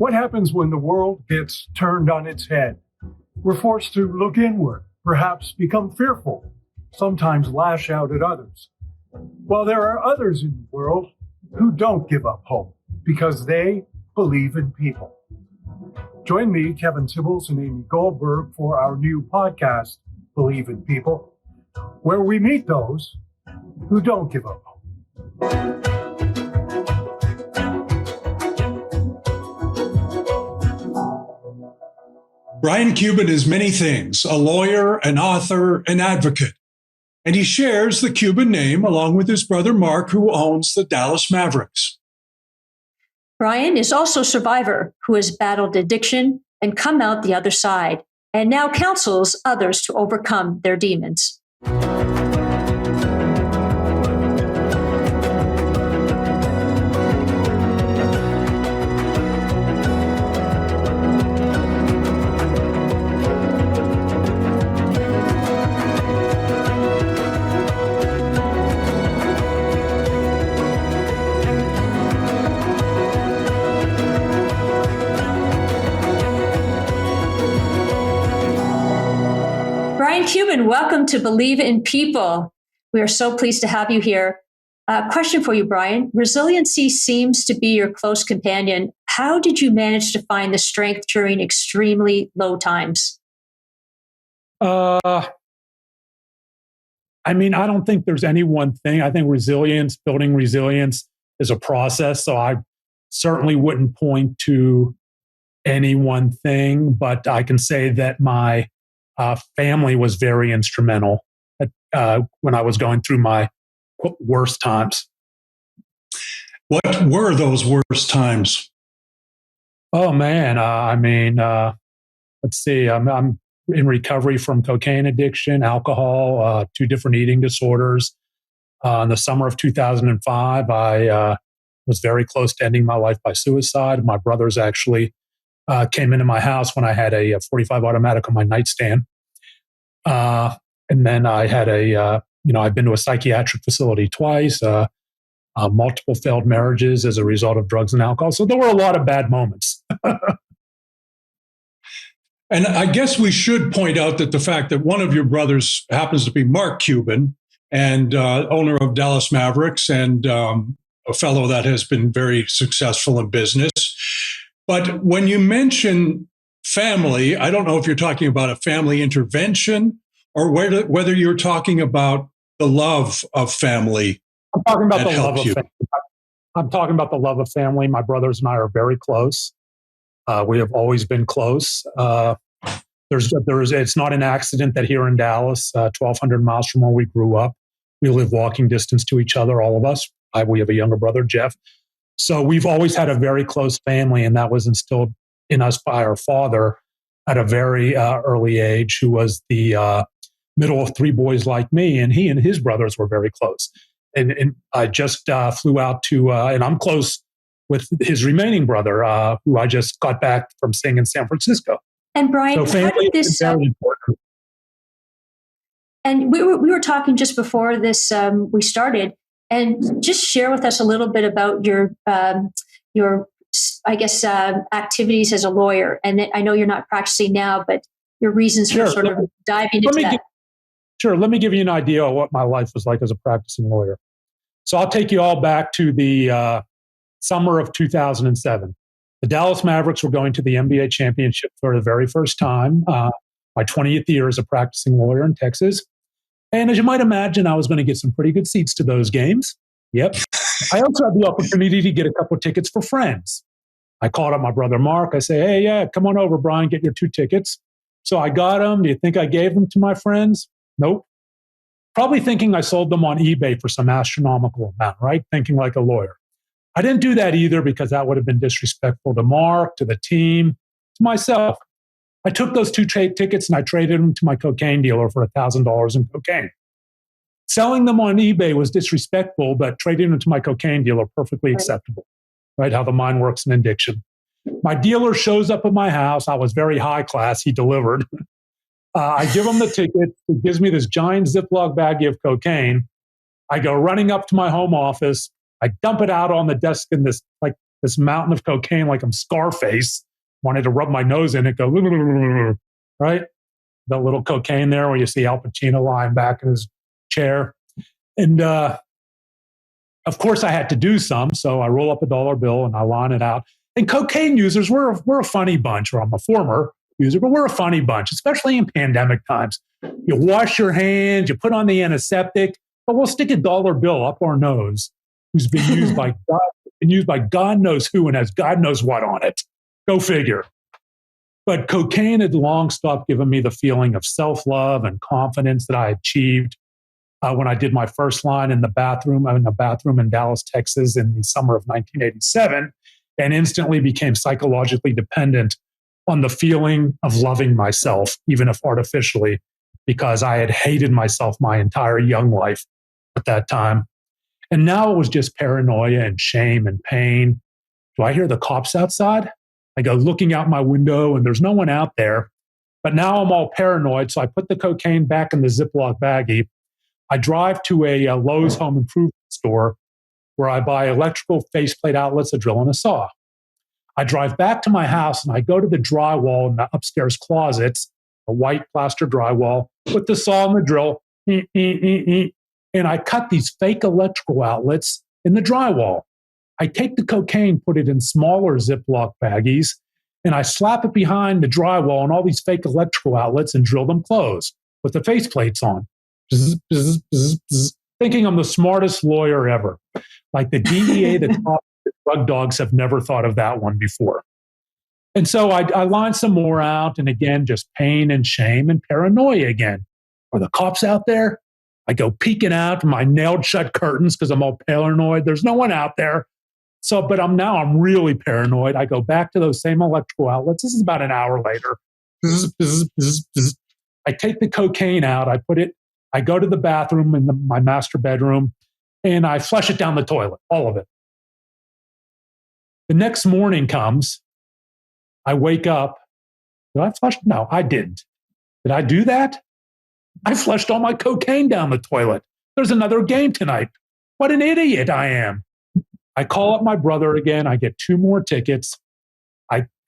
What happens when the world gets turned on its head? We're forced to look inward, perhaps become fearful, sometimes lash out at others. While there are others in the world who don't give up hope because they believe in people. Join me, Kevin Tibbles, and Amy Goldberg for our new podcast, Believe in People, where we meet those who don't give up hope. Brian Cuban is many things, a lawyer, an author, an advocate. And he shares the Cuban name along with his brother Mark, who owns the Dallas Mavericks. Brian is also a survivor who has battled addiction and come out the other side, and now counsels others to overcome their demons. Brian Cuban, welcome to Believe in People. We are so pleased to have you here. Question for you, Brian. Resiliency seems to be your close companion. How did you manage to find the strength during extremely low times? I don't think there's any one thing. I think building resilience is a process. So I certainly wouldn't point to any one thing, but I can say that my family was very instrumental when I was going through my worst times. What were those worst times? Oh man, let's see. I'm in recovery from cocaine addiction, alcohol, 2 different eating disorders. In the summer of 2005, I was very close to ending my life by suicide. My brothers actually came into my house when I had a 45 automatic on my nightstand. And then I had I've been to a psychiatric facility twice, multiple failed marriages as a result of drugs and alcohol. So there were a lot of bad moments. And I guess we should point out that the fact that one of your brothers happens to be Mark Cuban and owner of Dallas Mavericks and a fellow that has been very successful in business. But when you mention family, I don't know if you're talking about a family intervention or whether you're talking about the love of family. I'm talking about the love of family. I'm talking about the love of family. My brothers and I are very close. We have always been close. It's not an accident that here in Dallas, 1,200 miles from where we grew up, we live walking distance to each other, all of us. We have a younger brother, Jeff. So we've always had a very close family, and that was instilled in us by our father at a very early age, who was the middle of 3 boys like me, and he and his brothers were very close. And I just flew out to, and I'm close with his remaining brother, who I just got back from staying in San Francisco. And Brian, so how did this? Very important. And we were talking just before this we started, and just share with us a little bit about your activities as a lawyer. And I know you're not practicing now, but your reasons for sort of diving into that. Sure. Let me give you an idea of what my life was like as a practicing lawyer. So I'll take you all back to the summer of 2007. The Dallas Mavericks were going to the NBA championship for the very first time. My 20th year as a practicing lawyer in Texas. And as you might imagine, I was going to get some pretty good seats to those games. Yep. I also had the opportunity to get a couple of tickets for friends. I called up my brother Mark. I say, hey, yeah, come on over, Brian, get your 2 tickets. So I got them. Do you think I gave them to my friends? Nope. Probably thinking I sold them on eBay for some astronomical amount, right? Thinking like a lawyer. I didn't do that either because that would have been disrespectful to Mark, to the team, to myself. I took those 2 tickets and I traded them to my cocaine dealer for $1,000 in cocaine. Selling them on eBay was disrespectful, but trading them to my cocaine dealer, perfectly acceptable. Right? How the mind works in addiction. My dealer shows up at my house. I was very high class. He delivered. I give him the ticket. He gives me this giant Ziploc baggie of cocaine. I go running up to my home office. I dump it out on the desk in this like this mountain of cocaine like I'm Scarface. Wanted to rub my nose in it, go, right? The little cocaine there where you see Al Pacino lying back in his chair. And of course, I had to do some. So I roll up a dollar bill and I line it out. And cocaine users, we're a funny bunch, or I'm a former user, but we're a funny bunch, especially in pandemic times. You wash your hands, you put on the antiseptic, but we'll stick a dollar bill up our nose who's been used by God knows who and has God knows what on it. Go figure. But cocaine had long stopped giving me the feeling of self-love and confidence that I achieved when I did my first line in the bathroom. I'm in a bathroom in Dallas, Texas in the summer of 1987, and instantly became psychologically dependent on the feeling of loving myself, even if artificially, because I had hated myself my entire young life at that time. And now it was just paranoia and shame and pain. Do I hear the cops outside? I go looking out my window and there's no one out there. But now I'm all paranoid. So I put the cocaine back in the Ziploc baggie. I drive to a Lowe's home improvement store where I buy electrical faceplate outlets, a drill, and a saw. I drive back to my house and I go to the drywall in the upstairs closets, a white plaster drywall, put the saw and the drill, and I cut these fake electrical outlets in the drywall. I take the cocaine, put it in smaller Ziploc baggies, and I slap it behind the drywall and all these fake electrical outlets and drill them closed with the faceplates on. Bzz, bzz, bzz, bzz, thinking I'm the smartest lawyer ever. Like the DEA, the top drug dogs have never thought of that one before. And so I line some more out, and again, just pain and shame and paranoia again. Are the cops out there? I go peeking out my nailed shut curtains because I'm all paranoid. There's no one out there. So, but I'm really paranoid. I go back to those same electrical outlets. This is about an hour later. Bzz, bzz, bzz, bzz. I take the cocaine out. I go to the bathroom in my master bedroom, and I flush it down the toilet, all of it. The next morning comes. I wake up. Did I flush? No, I didn't. Did I do that? I flushed all my cocaine down the toilet. There's another game tonight. What an idiot I am. I call up my brother again. I get 2 more tickets.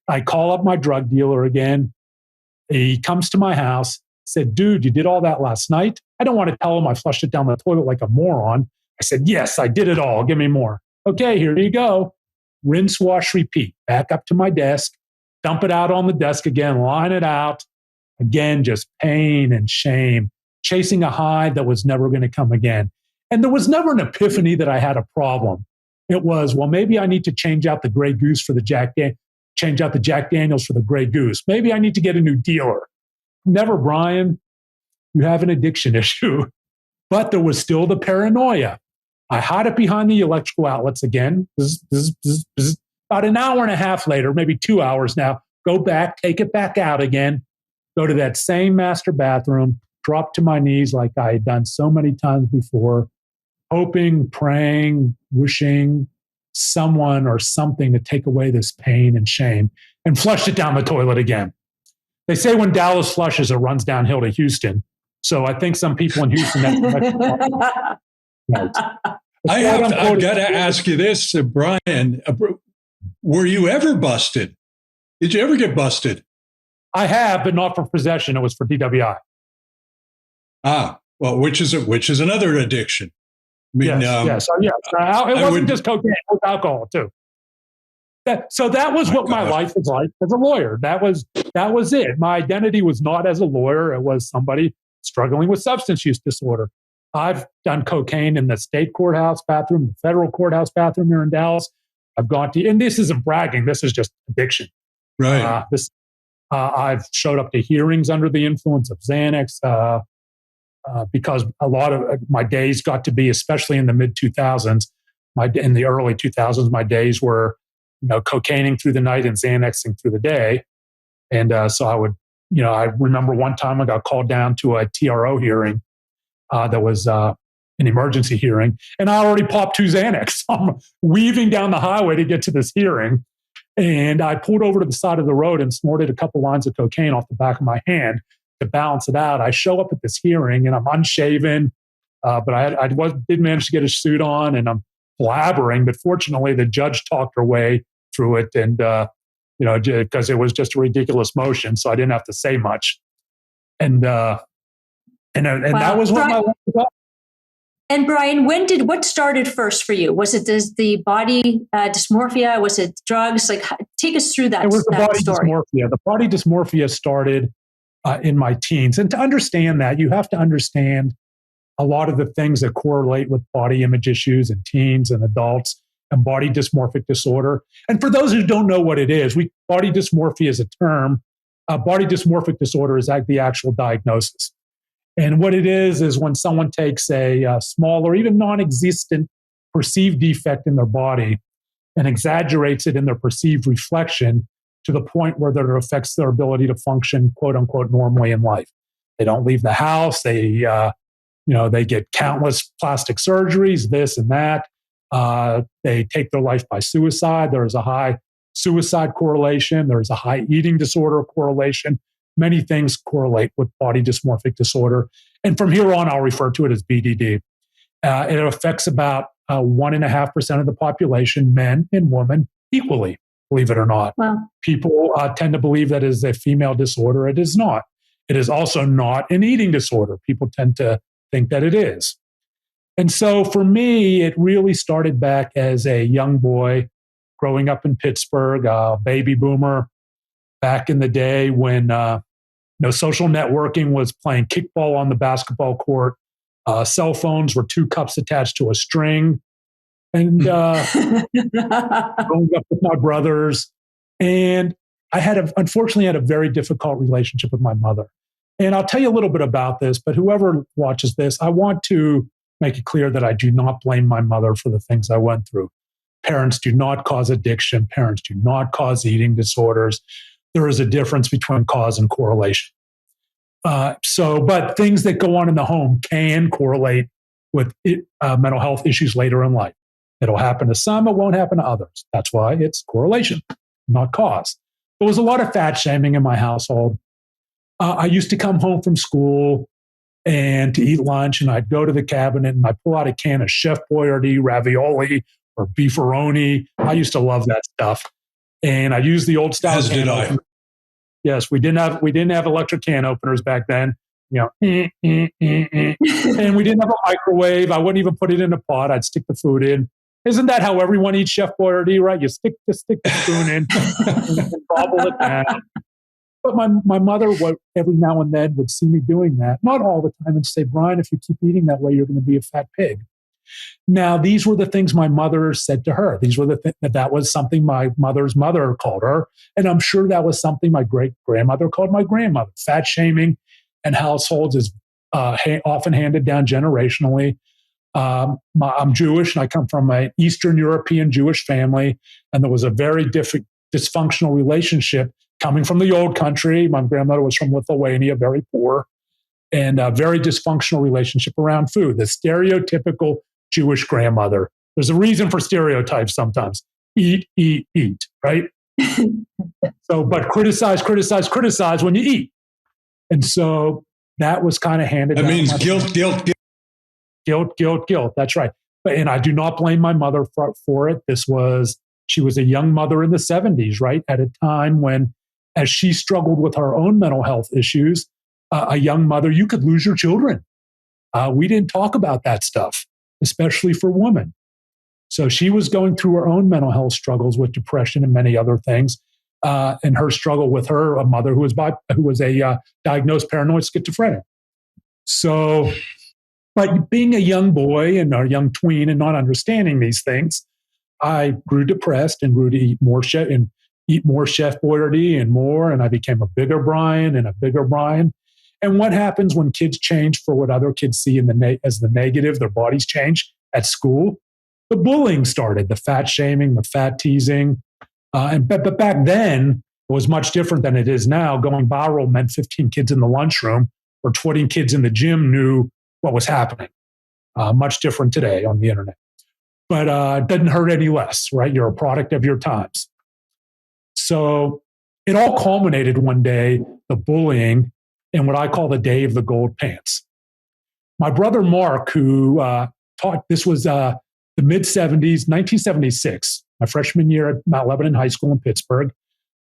I call up my drug dealer again. He comes to my house, said, dude, you did all that last night? I don't want to tell him I flushed it down the toilet like a moron. I said, yes, I did it all. Give me more. Okay, here you go. Rinse, wash, repeat. Back up to my desk, dump it out on the desk again, line it out. Again, just pain and shame, chasing a high that was never going to come again. And there was never an epiphany that I had a problem. It was, well, maybe I need to change out the Grey Goose for the change out the Jack Daniels for the Grey Goose. Maybe I need to get a new dealer. Never, Brian. You have an addiction issue. But there was still the paranoia. I hide it behind the electrical outlets again. Bzz, bzz, bzz, bzz. About an hour and a half later, maybe 2 hours now, go back, take it back out again, go to that same master bathroom, drop to my knees like I had done so many times before, hoping, praying, wishing someone or something to take away this pain and shame, and flushed it down the toilet again. They say when Dallas flushes, it runs downhill to Houston. So I think some people in Houston... I've got to ask you this, Brian. Were you ever busted? Did you ever get busted? I have, but not for possession. It was for DWI. Ah, well, which is another addiction. I mean, yes. It wasn't just cocaine; it was alcohol too. So that was what my life was like as a lawyer. That was it. My identity was not as a lawyer; it was somebody struggling with substance use disorder. I've done cocaine in the state courthouse bathroom, the federal courthouse bathroom here in Dallas. I've gone to, and this isn't bragging. This is just addiction. Right. I've showed up to hearings under the influence of Xanax because a lot of my days got to be, especially in the mid 2000s, in the early 2000s, my days were, cocaining through the night and Xanaxing through the day. And so I would, I remember one time I got called down to a TRO hearing that was an emergency hearing, and I already popped 2 Xanax. I'm weaving down the highway to get to this hearing. And I pulled over to the side of the road and snorted a couple lines of cocaine off the back of my hand to balance it out. I show up at this hearing and I'm unshaven, but I did manage to get a suit on, and I'm blabbering, but fortunately the judge talked her way through it, and because it was just a ridiculous motion, so I didn't have to say much, and that was what my life was about. And Brian, what started first for you? Was it the body dysmorphia? Was it drugs? Like, take us through that. It was the body story. dysmorphia. The body dysmorphia started in my teens, and to understand that, you have to understand a lot of the things that correlate with body image issues in teens and adults and body dysmorphic disorder. And for those who don't know what it is, body dysmorphia is a term. Body dysmorphic disorder is the actual diagnosis. And what it is when someone takes a small or even non-existent perceived defect in their body and exaggerates it in their perceived reflection to the point where that it affects their ability to function, quote unquote, normally in life. They don't leave the house. They get countless plastic surgeries, this and that. They take their life by suicide. There's a high suicide correlation. There's a high eating disorder correlation. Many things correlate with body dysmorphic disorder. And from here on, I'll refer to it as BDD. It affects about 1.5% of the population, men and women, equally, believe it or not. Wow. People tend to believe that it is a female disorder. It is not. It is also not an eating disorder. People tend to think that it is. And so for me, it really started back as a young boy growing up in Pittsburgh, a baby boomer, back in the day when social networking was playing kickball on the basketball court. Cell phones were 2 cups attached to a string. And growing up with my brothers. And I unfortunately had a very difficult relationship with my mother. And I'll tell you a little bit about this, but whoever watches this, I want to make it clear that I do not blame my mother for the things I went through. Parents do not cause addiction. Parents do not cause eating disorders. There is a difference between cause and correlation. But things that go on in the home can correlate with mental health issues later in life. It'll happen to some, it won't happen to others. That's why it's correlation, not cause. There was a lot of fat shaming in my household. I used to come home from school and to eat lunch, and I'd go to the cabinet and I'd pull out a can of Chef Boyardee ravioli or beefaroni. I used to love that stuff. And I used the old style. As did I. Yes, we didn't have electric can openers back then. And we didn't have a microwave. I wouldn't even put it in a pot. I'd stick the food in. Isn't that how everyone eats Chef Boyardee, right? You stick the spoon in and gobble it down. But my mother, every now and then, would see me doing that. Not all the time, and say, Brian, if you keep eating that way, you're going to be a fat pig. Now, these were the things my mother said to her. These were that was something my mother's mother called her. And I'm sure that was something my great-grandmother called my grandmother. Fat shaming in households is often handed down generationally. I'm Jewish, and I come from an Eastern European Jewish family, and there was a very dysfunctional relationship coming from the old country. My grandmother was from Lithuania, very poor, and a very dysfunctional relationship around food. The stereotypical Jewish grandmother. There's a reason for stereotypes sometimes. Eat, eat, eat, right? But criticize when you eat. And so that was kind of handed down. That means Guilt. That's right. And I do not blame my mother for it. She was a young mother in the 70s, right? At a time when, as she struggled with her own mental health issues, a young mother, you could lose your children. We didn't talk about that stuff, especially for women. So she was going through her own mental health struggles with depression and many other things. And her struggle with a mother who was a diagnosed paranoid schizophrenic. So, but being a young boy and a young tween and not understanding these things, I grew depressed and grew to eat more Chef Boyardee and more. And I became a bigger Brian and a bigger Brian. And what happens when kids change for what other kids see as the negative, their bodies change at school? The bullying started, the fat shaming, the fat teasing. But back then, it was much different than it is now. Going viral meant 15 kids in the lunchroom or 20 kids in the gym knew what was happening. Much different today on the internet. But it doesn't hurt any less, right? You're a product of your times. So it all culminated one day, the bullying, in what I call the day of the gold pants. My brother Mark, who taught, this was the mid 70s, 1976, my freshman year at Mount Lebanon High School in Pittsburgh.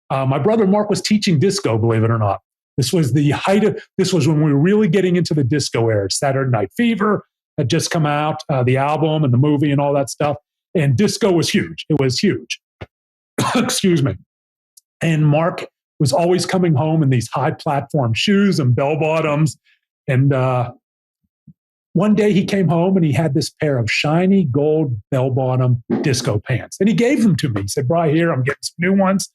My brother Mark was teaching disco, believe it or not. This was when we were really getting into the disco era. Saturday Night Fever had just come out, the album and the movie and all that stuff. And disco was huge. It was huge. Excuse me. And Mark was always coming home in these high platform shoes and bell bottoms. And one day he came home and he had this pair of shiny gold bell bottom disco pants. And he gave them to me. He said, "Bri, here, I'm getting some new ones."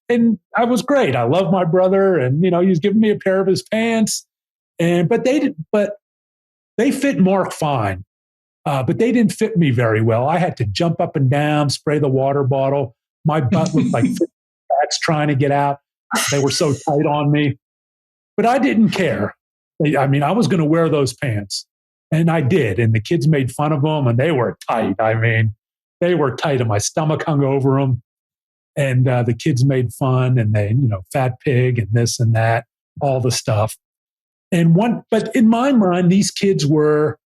And I was great. I love my brother. And, he was giving me a pair of his pants. But they fit Mark fine. But they didn't fit me very well. I had to jump up and down, spray the water bottle. My butt looked like bats trying to get out. They were so tight on me. But I didn't care. I was going to wear those pants. And I did. And the kids made fun of them, and they were tight. They were tight, and my stomach hung over them. And the kids made fun, and they, fat pig and this and that, all the stuff. But in my mind, these kids were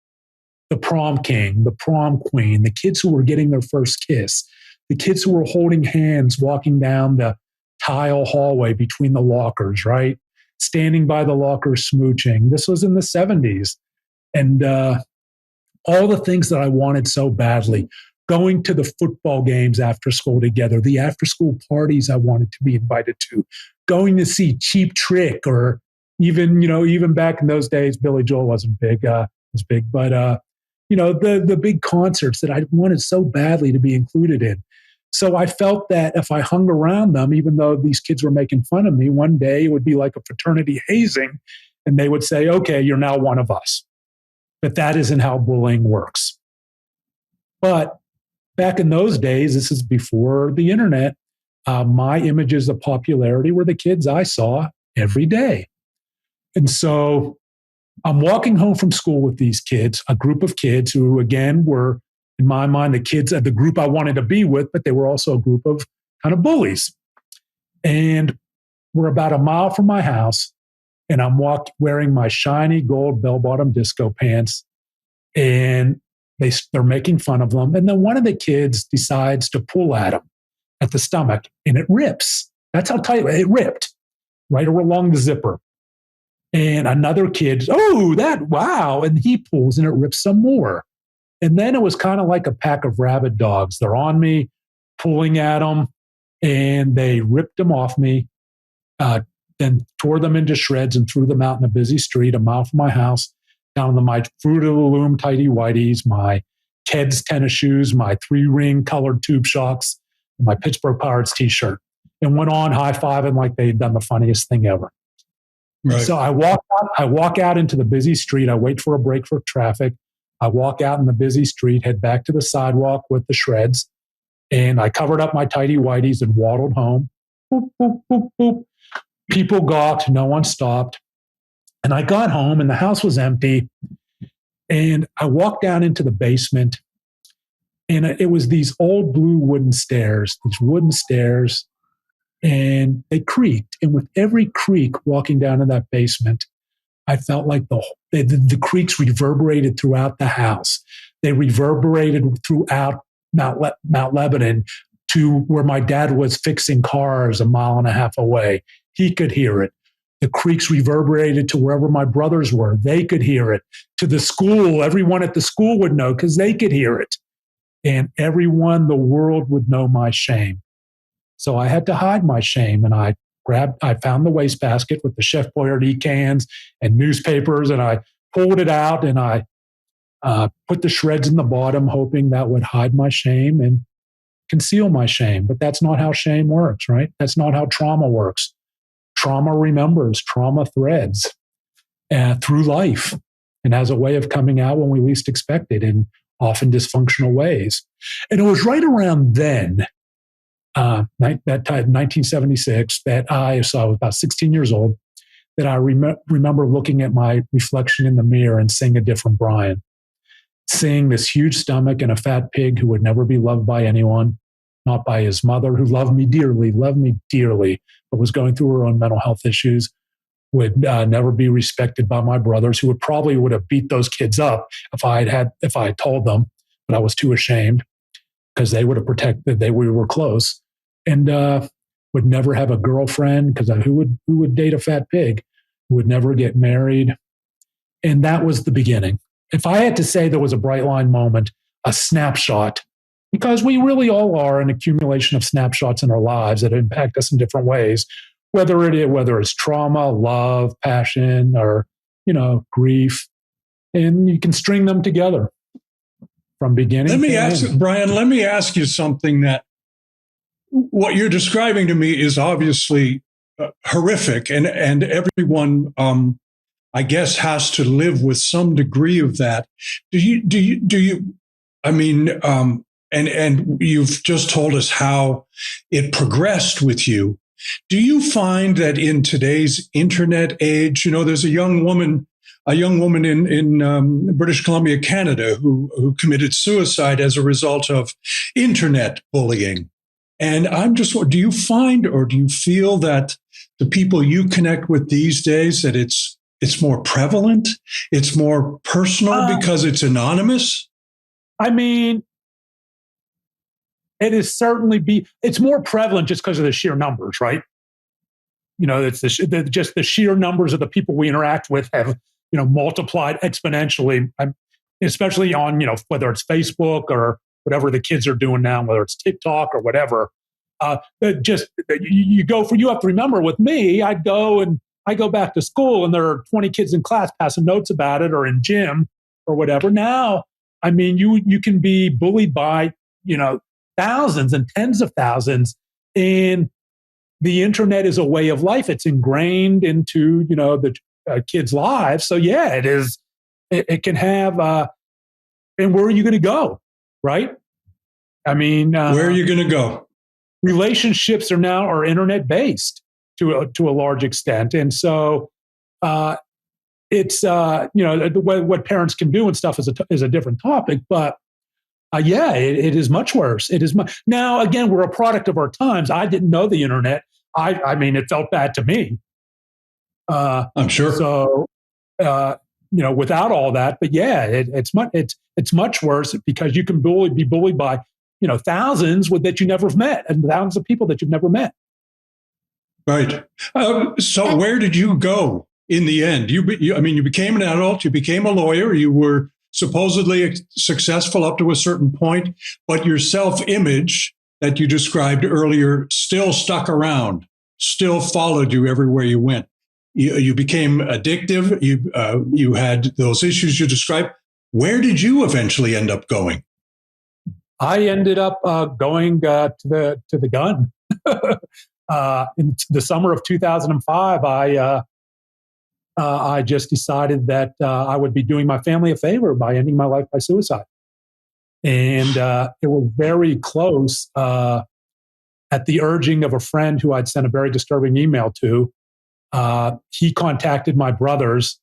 the prom king, the prom queen, the kids who were getting their first kiss, the kids who were holding hands, walking down the tile hallway between the lockers, right? Standing by the lockers, smooching. This was in the 70s. And all the things that I wanted so badly, going to the football games after school together, the after school parties I wanted to be invited to, going to see Cheap Trick, or even back in those days, Billy Joel wasn't big, was big, but the big concerts that I wanted so badly to be included in. So I felt that if I hung around them, even though these kids were making fun of me, one day it would be like a fraternity hazing, and they would say, "Okay, you're now one of us." But that isn't how bullying works. But back in those days, this is before the internet, my images of popularity were the kids I saw every day. And so I'm walking home from school with these kids, a group of kids who, again, were, in my mind, the kids of the group I wanted to be with, but they were also a group of kind of bullies. And we're about a mile from my house, and I'm wearing my shiny gold bell-bottom disco pants, and they're making fun of them. And then one of the kids decides to pull at him at the stomach, and it rips. That's how tight it ripped, right along the zipper. And another kid, wow, and he pulls, and it rips some more. And then it was kind of like a pack of rabid dogs. They're on me, pulling at them, and they ripped them off me, then tore them into shreds and threw them out in a busy street a mile from my house, down to my Fruit of the Loom tighty whities, my Keds tennis shoes, my 3-ring colored tube shocks, and my Pittsburgh Pirates t-shirt, and went on high-fiving like they'd done the funniest thing ever. Right. So I walk out into the busy street. I wait for a break for traffic. I walk out in the busy street, head back to the sidewalk with the shreds, and I covered up my tighty whities and waddled home. Boop, boop, boop, boop. People gawked. No one stopped. And I got home, and the house was empty. And I walked down into the basement, and it was these old blue wooden stairs, and they creaked. And with every creak walking down in that basement, I felt like the creaks reverberated throughout the house. They reverberated throughout Mount Lebanon to where my dad was fixing cars a mile and a half away. He could hear it. The creaks reverberated to wherever my brothers were. They could hear it. To the school, everyone at the school would know because they could hear it. And everyone, the world would know my shame. So I had to hide my shame, and I found the wastebasket with the Chef Boyardee cans and newspapers, and I pulled it out, and I put the shreds in the bottom, hoping that would hide my shame and conceal my shame. But that's not how shame works, right? That's not how trauma works. Trauma remembers, trauma threads through life, and has a way of coming out when we least expect it in often dysfunctional ways. And it was right around then, that time, 1976, so I was about 16 years old, that I remember looking at my reflection in the mirror and seeing a different Brian, seeing this huge stomach and a fat pig who would never be loved by anyone, not by his mother, who loved me dearly, but was going through her own mental health issues, would never be respected by my brothers, who would have beat those kids up if I had told them. but I was too ashamed because they would have protected. We were close, and would never have a girlfriend because who would date a fat pig? Would never get married, and that was the beginning. If I had to say there was a bright line moment, a snapshot, because we really all are an accumulation of snapshots in our lives that impact us in different ways, whether it's trauma, love, passion, or grief, and you can string them together from beginning. Let me ask Brian. Let me ask you something. That what you're describing to me is obviously horrific, and everyone, I guess, has to live with some degree of that. Do you? I mean, and you've just told us how it progressed with you. Do you find that in today's internet age, there's a young woman in British Columbia, Canada, who committed suicide as a result of internet bullying. And do you find or do you feel that the people you connect with these days, that it's more prevalent, it's more personal because it's anonymous? I mean, it is it's more prevalent just because of the sheer numbers, right? It's just the sheer numbers of the people we interact with have, multiplied exponentially, especially on, whether it's Facebook or whatever the kids are doing now, whether it's TikTok or whatever. You have to remember with me, I go back to school and there are 20 kids in class passing notes about it or in gym or whatever. Now, I mean, you can be bullied by, thousands and tens of thousands, and the internet is a way of life. It's ingrained into, the kids' lives. So yeah, it is. It can have. And where are you going to go, right? I mean, where are you going to go? Relationships are internet based to a large extent, and so it's what parents can do and stuff is a different topic, but. It is much worse. It is now. Again, we're a product of our times. I didn't know the internet. I mean, it felt bad to me. I'm sure. So, without all that, but yeah, it's much worse because you can be bullied by thousands that you never have met and thousands of people that you've never met. Right. So, where did you go in the end? You became an adult. You became a lawyer. You were supposedly successful up to a certain point, but your self-image that you described earlier still stuck around, still followed you everywhere you went. You became addictive. You had those issues you described. Where did you eventually end up going? I ended up going to the gun. In the summer of 2005, I just decided that I would be doing my family a favor by ending my life by suicide. And it was very close at the urging of a friend who I'd sent a very disturbing email to. He contacted my brothers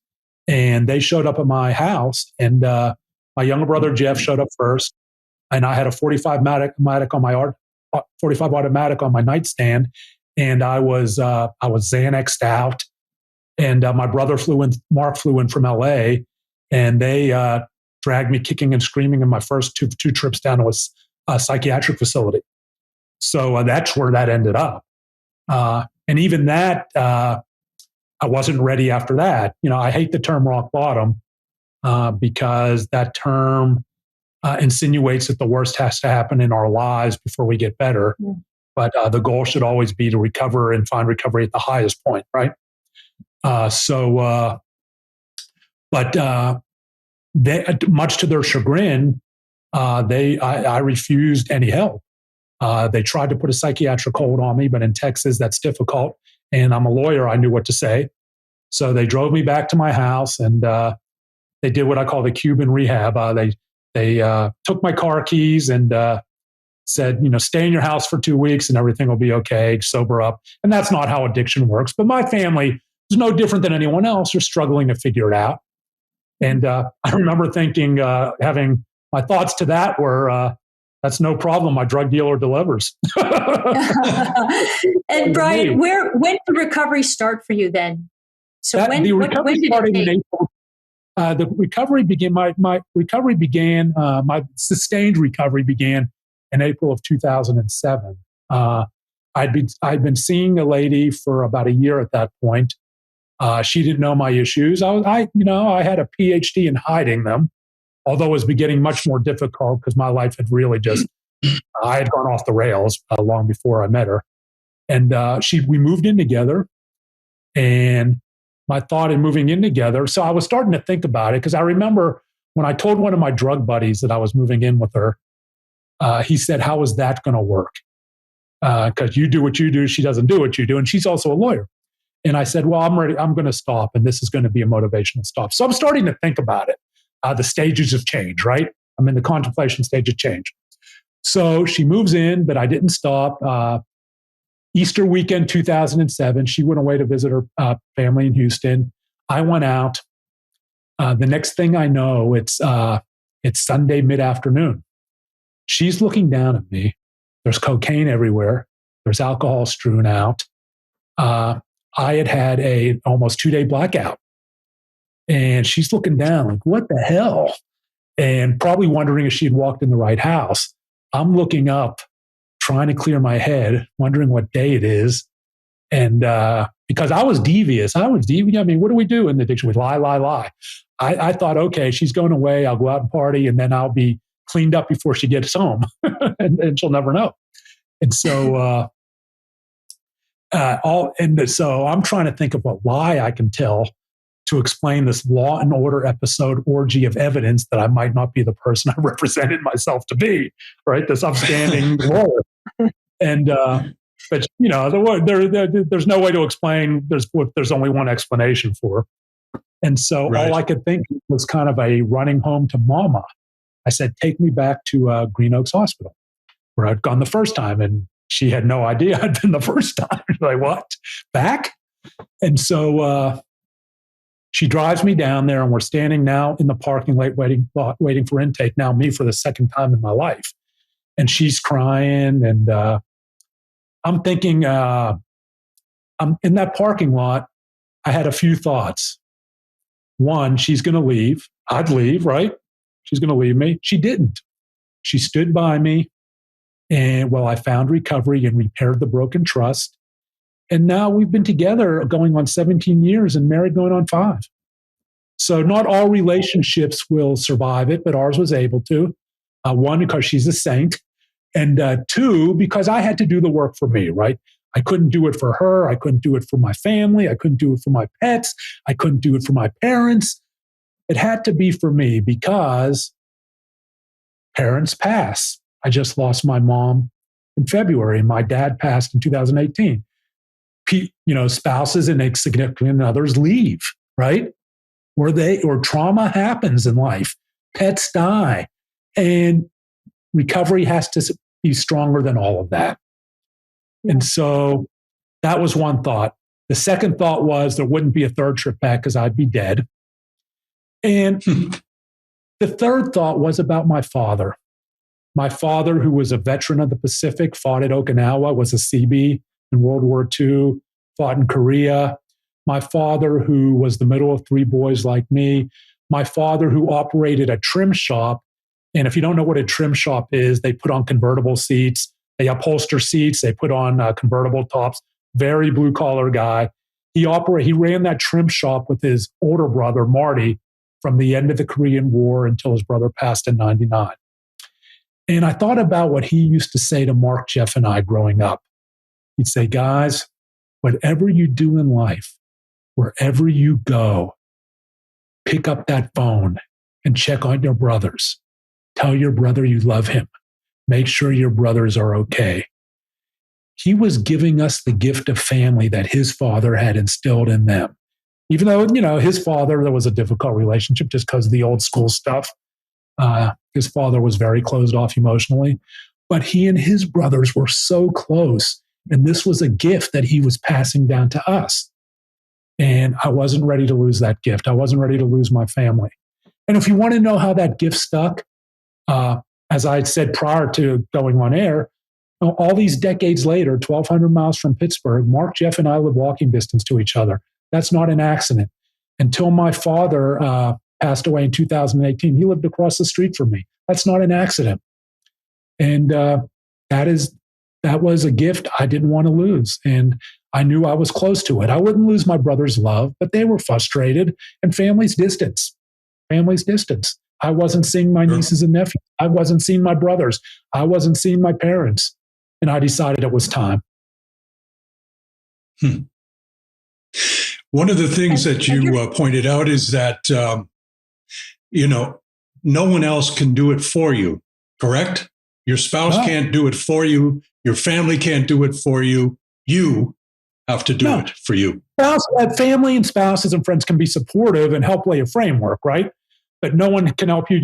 and they showed up at my house. And my younger brother, Jeff, showed up first. And I had a 45 automatic on my 45 automatic on my nightstand. And I was Xanaxed out. And my brother Mark flew in from LA, and they dragged me kicking and screaming in my first two trips down to a psychiatric facility. So that's where that ended up. And even that, I wasn't ready after that. I hate the term rock bottom because that term insinuates that the worst has to happen in our lives before we get better. Yeah. But the goal should always be to recover and find recovery at the highest point, right? Much to their chagrin, I refused any help. They tried to put a psychiatric hold on me, but in Texas, that's difficult. And I'm a lawyer. I knew what to say. So they drove me back to my house and they did what I call the Cuban rehab. They took my car keys and said, stay in your house for 2 weeks and everything will be okay, sober up. And that's not how addiction works. But my family is no different than anyone else. They're struggling to figure it out. And I remember thinking, having my thoughts to that were, that's no problem. My drug dealer delivers. And Brian, when did recovery start for you then? So when did it take? The recovery began. My recovery began. My sustained recovery began in April of 2007. I'd been seeing a lady for about a year at that point. She didn't know my issues. I had a PhD in hiding them, although it was beginning much more difficult because my life had really just, I had gone off the rails long before I met her. And we moved in together, and my thought in moving in together. So I was starting to think about it because I remember when I told one of my drug buddies that I was moving in with her, he said, "How is that going to work? Because you do what you do, she doesn't do what you do, and she's also a lawyer." And I said, "Well, I'm ready. I'm going to stop, and this is going to be a motivational stop." So I'm starting to think about it. The stages of change, right? I'm in the contemplation stage of change. So she moves in, but I didn't stop. Easter weekend 2007, she went away to visit her family in Houston. I went out. The next thing I know, it's Sunday mid-afternoon. She's looking down at me. There's cocaine everywhere. There's alcohol strewn out. I had a almost 2-day blackout. And she's looking down like, what the hell? And probably wondering if she had walked in the right house. I'm looking up, trying to clear my head, wondering what day it is. And because I was devious. I mean, what do we do in the addiction? We lie. I thought, okay, she's going away. I'll go out and party, and then I'll be cleaned up before she gets home, and she'll never know. And so, so I'm trying to think of what lie I can tell to explain this Law and Order episode orgy of evidence that I might not be the person I represented myself to be, right? This upstanding lawyer. And, but there's no way to explain. There's only one explanation for. And so all I could think was kind of a running home to mama. I said, "Take me back to Green Oaks Hospital where I'd gone the first time." And she had no idea I'd been the first time. Like, what? Back? And so she drives me down there, and we're standing now in the parking lot waiting for intake. Now me for the second time in my life. And she's crying, and I'm thinking, I'm in that parking lot. I had a few thoughts. One, she's going to leave. I'd leave, right? She's going to leave me. She didn't. She stood by me, and I found recovery and repaired the broken trust. And now we've been together going on 17 years and married going on 5. So not all relationships will survive it, but ours was able to. One, because she's a saint. And 2, because I had to do the work for me, right? I couldn't do it for her. I couldn't do it for my family. I couldn't do it for my pets. I couldn't do it for my parents. It had to be for me because parents pass. I just lost my mom in February, and my dad passed in 2018. Spouses and significant others leave, right? Or trauma happens in life. Pets die. And recovery has to be stronger than all of that. And so that was one thought. The second thought was there wouldn't be a third trip back because I'd be dead. And the third thought was about my father. My father, who was a veteran of the Pacific, fought at Okinawa, was a CB in World War II, fought in Korea. My father, who was the middle of 3 boys like me. My father, who operated a trim shop. And if you don't know what a trim shop is, they put on convertible seats, they upholster seats, they put on convertible tops. Very blue collar guy. He ran that trim shop with his older brother, Marty, from the end of the Korean War until his brother passed in 1999. And I thought about what he used to say to Mark, Jeff, and I growing up. He'd say, "Guys, whatever you do in life, wherever you go, pick up that phone and check on your brothers. Tell your brother you love him. Make sure your brothers are okay." He was giving us the gift of family that his father had instilled in them. Even though, his father, there was a difficult relationship just because of the old school stuff. His father was very closed off emotionally. But he and his brothers were so close. And this was a gift that he was passing down to us. And I wasn't ready to lose that gift. I wasn't ready to lose my family. And if you want to know how that gift stuck, as I said prior to going on air, all these decades later, 1,200 miles from Pittsburgh, Mark, Jeff, and I live walking distance to each other. That's not an accident. Until my father passed away in 2018. He lived across the street from me. That's not an accident. And that was a gift I didn't want to lose. And I knew I was close to it. I wouldn't lose my brother's love, but they were frustrated, and family's distance. Family's distance. I wasn't seeing my nieces and nephews. I wasn't seeing my brothers. I wasn't seeing my parents. And I decided it was time. One of the things that you pointed out is that, no one else can do it for you, correct? Your spouse can't do it for you. Your family can't do it for you. You have to do it for you. Family and spouses and friends can be supportive and help lay a framework, right? But no one can help you,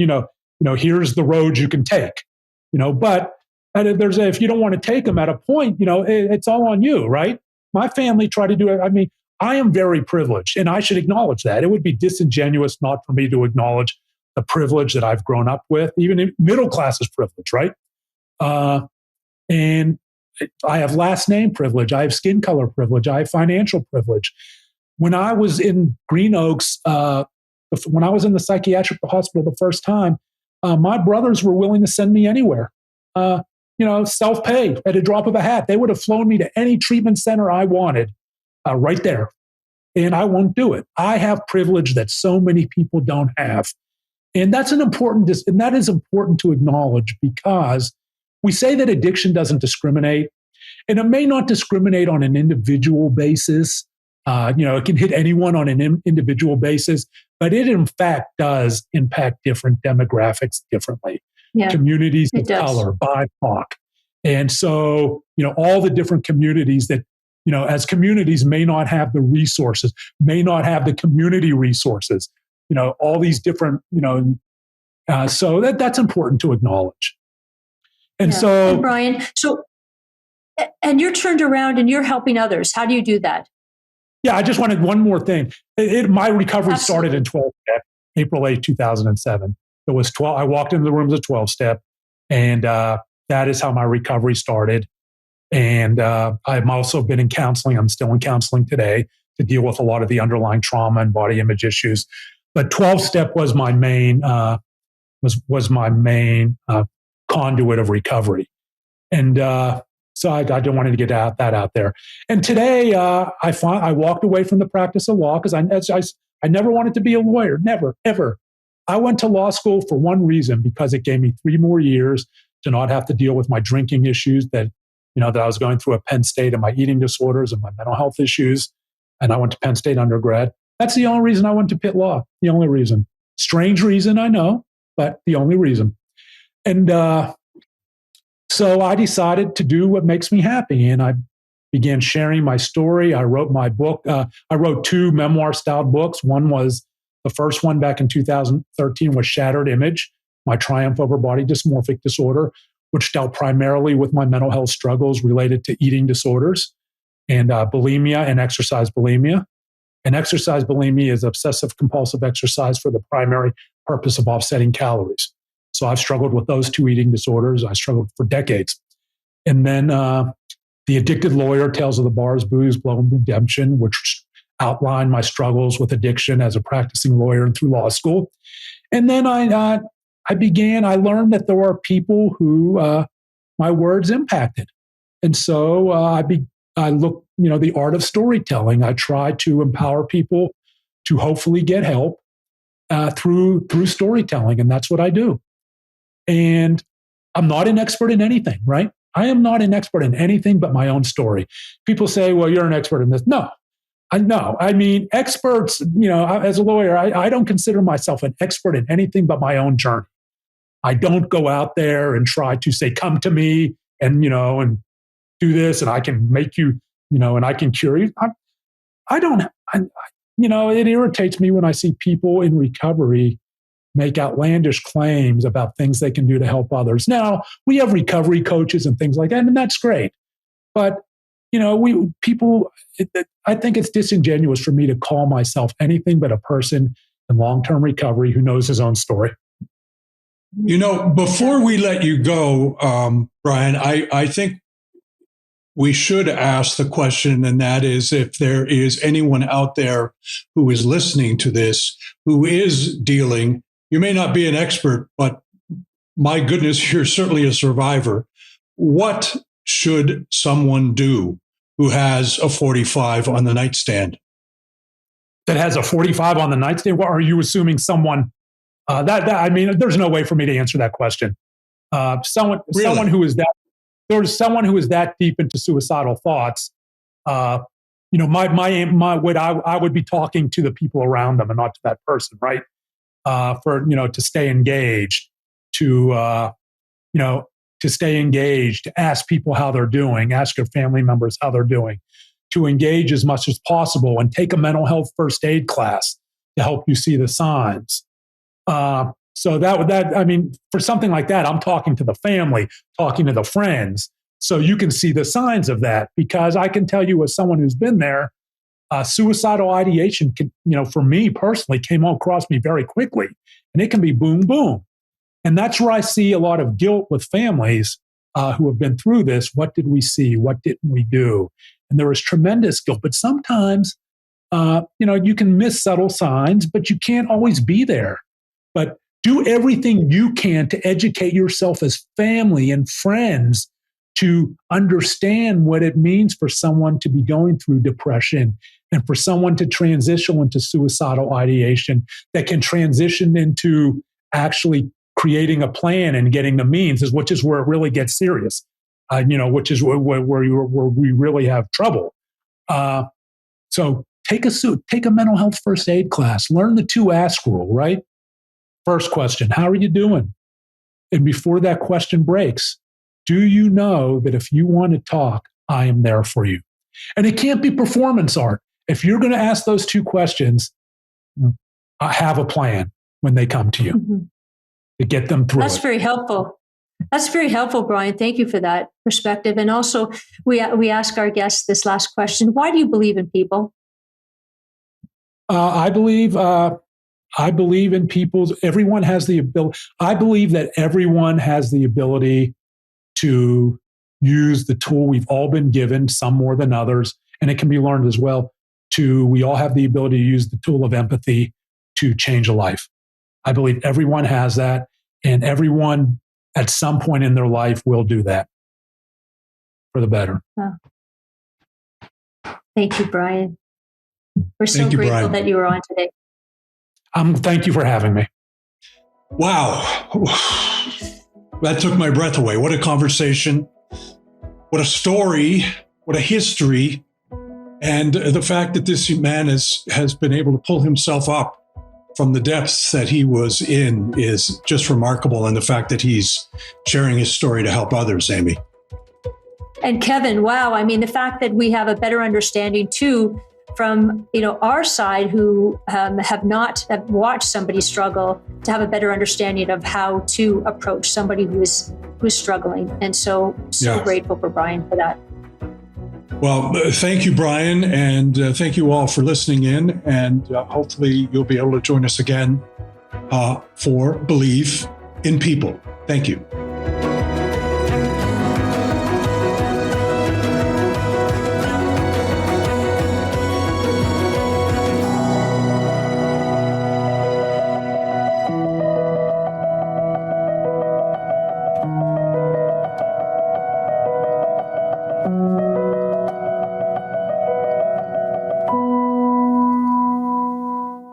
here's the road you can take, but if you don't want to take them at a point, it's all on you, right? My family tried to do it. I mean, I am very privileged, and I should acknowledge that. It would be disingenuous not for me to acknowledge the privilege that I've grown up with. Even middle class is privilege, right? And I have last name privilege. I have skin color privilege. I have financial privilege. When I was in Green Oaks, when I was in the psychiatric hospital the first time, my brothers were willing to send me anywhere. Self-pay at a drop of a hat. They would have flown me to any treatment center I wanted right there. And I won't do it. I have privilege that so many people don't have. And that is important to acknowledge, because we say that addiction doesn't discriminate, and it may not discriminate on an individual basis. It can hit anyone on an individual basis, but it in fact does impact different demographics differently. Yeah, communities of color, BIPOC. And so, all the different communities that, as communities may not have the resources, may not have the community resources, all these different, so that's important to acknowledge. And so, and Brian, and you're turned around and you're helping others. How do you do that? Yeah, I just wanted one more thing. My recovery started in 12-step, April 8, 2007. It was 12. I walked into the room as a 12-step, and that is how my recovery started. And I've also been in counseling. I'm still in counseling today to deal with a lot of the underlying trauma and body image issues. But 12-step was my main conduit of recovery, and so I wanted to get that out there. And today, I walked away from the practice of law because I never wanted to be a lawyer, never, ever. I went to law school for one reason, because it gave me 3 more years to not have to deal with my drinking issues that I was going through at Penn State, and my eating disorders and my mental health issues. And I went to Penn State undergrad. That's the only reason I went to Pitt Law. The only reason. Strange reason, I know, but the only reason. And so I decided to do what makes me happy, and I began sharing my story. I wrote my book. I wrote 2 memoir-styled books. One was, the first one back in 2013 was Shattered Image, My Triumph Over Body Dysmorphic Disorder, which dealt primarily with my mental health struggles related to eating disorders and bulimia and exercise bulimia. And exercise bulimia is obsessive compulsive exercise for the primary purpose of offsetting calories. So I've struggled with those 2 eating disorders. I struggled for decades. And then The Addicted Lawyer, Tales of the Bars, Booze, Blow, and Redemption, which outlined my struggles with addiction as a practicing lawyer and through law school. And then I learned that there were people who my words impacted. And so I looked, the art of storytelling. I try to empower people to hopefully get help through storytelling. And that's what I do. And I'm not an expert in anything, right? I am not an expert in anything but my own story. People say, well, you're an expert in this. No. I mean, experts, as a lawyer, I don't consider myself an expert in anything but my own journey. I don't go out there and try to say, come to me and do this, and I can make you, and I can cure you. It irritates me when I see people in recovery make outlandish claims about things they can do to help others. Now, we have recovery coaches and things like that, and that's great. But I think it's disingenuous for me to call myself anything but a person in long-term recovery who knows his own story. Before we let you go, Brian, I think we should ask the question, and that is if there is anyone out there who is listening to this, who is dealing, you may not be an expert, but my goodness, you're certainly a survivor. What should someone do who has a 45 on the nightstand? That has a 45 on the nightstand? What, are you assuming someone, I mean, there's no way for me to answer that question. Someone who is that, there's someone who is that deep into suicidal thoughts. My what I would be talking to the people around them and not to that person, right? To stay engaged, to stay engaged, to ask people how they're doing, ask your family members how they're doing, to engage as much as possible, and take a mental health first aid class to help you see the signs. For something like that, I'm talking to the family, talking to the friends, so you can see the signs of that. Because I can tell you, as someone who's been there, suicidal ideation can, for me personally, came across me very quickly, and it can be boom, boom. And that's where I see a lot of guilt with families who have been through this. What did we see? What didn't we do? And there is tremendous guilt. But sometimes, you can miss subtle signs, but you can't always be there. But do everything you can to educate yourself as family and friends to understand what it means for someone to be going through depression and for someone to transition into suicidal ideation that can transition into actually creating a plan and getting the means, which is where it really gets serious, which is where we really have trouble. So take a mental health first aid class, learn the 2 ask rule, right? First question, how are you doing? And before that question breaks, do you know that if you want to talk, I am there for you? And it can't be performance art. If you're going to ask those 2 questions, I have a plan when they come to you to get them through. That's very helpful. That's very helpful, Brian. Thank you for that perspective. And also, we ask our guests this last question: why do you believe in people? I believe in people's. Everyone has the ability. I believe that everyone has the ability to use the tool we've all been given, some more than others, and it can be learned as well. We all have the ability to use the tool of empathy to change a life. I believe everyone has that, and everyone at some point in their life will do that for the better. Oh. Thank you, Brian. We're so grateful, Brian, that you were on today. Thank you for having me. Wow. That took my breath away. What a conversation. What a story. What a history. And the fact that this man has been able to pull himself up from the depths that he was in is just remarkable. And the fact that he's sharing his story to help others, Amy. And Kevin, wow. I mean, the fact that we have a better understanding too from our side who have watched somebody struggle, to have a better understanding of how to approach somebody who's struggling. And so grateful for Brian for that. Well, thank you, Brian, and thank you all for listening in. And hopefully you'll be able to join us again for Believe in People. Thank you.